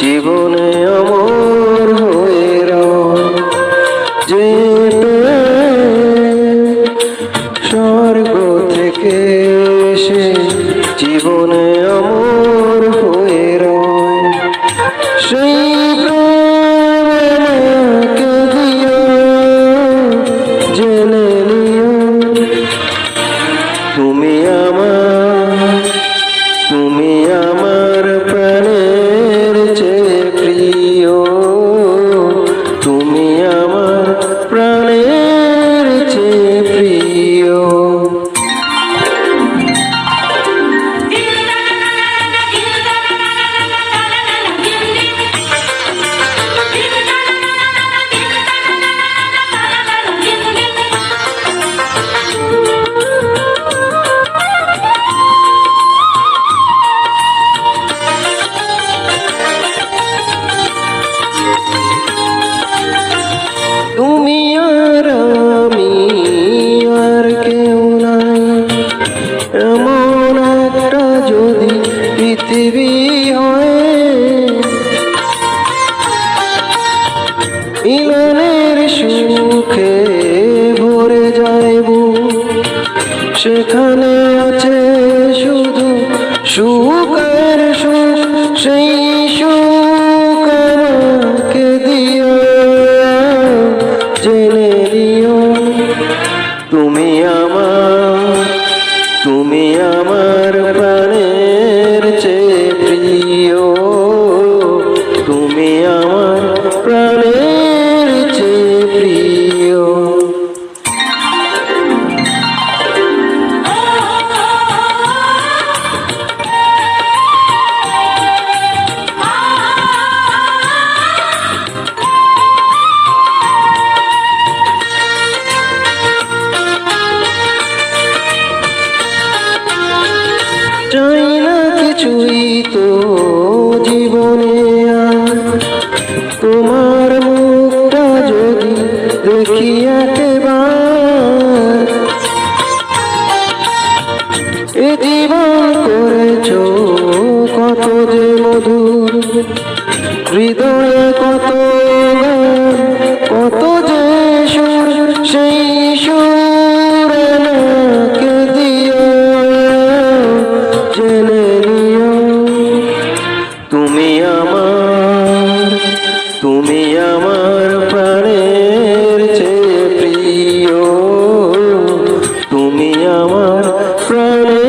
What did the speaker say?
জীবনে অমর হয়ে রয়। যে স্বর্গ থেকে এসে জীবনে অমর হয়ে রয়, সেই প্রেমকে দিও জেনে নিও তুমি আমার প্রাণের চেয়ে প্রিয়, তুমি আমার প্রাণের চেয়ে প্রিয়। তুমি আর আমি আর কেউ নাই, এমন একটা যদি পৃথিবী হয়, মিলনের সুখে ভরে যাইব, সেখানে আছে শুধু সুখ আর সুখ, সেই সুখ আমাকে দিও জেনে নিও তুমি আমার প্রাণের চেয়ে প্রিয়, তুমি আমার প্রাণের চেয়ে প্রিয়। চাই না কিছুই তো জীবনে আর, তোমার মুখটা যদি দেখি একবার, এ জীবন করেছ কত যে মধুর, হৃদয়ে কত গান, কত যে সুর, সেই সুর আমাকে দিও জেনে নিও তুমি আমার প্রাণের চেয়ে প্রিয়, তুমি আমার প্রাণের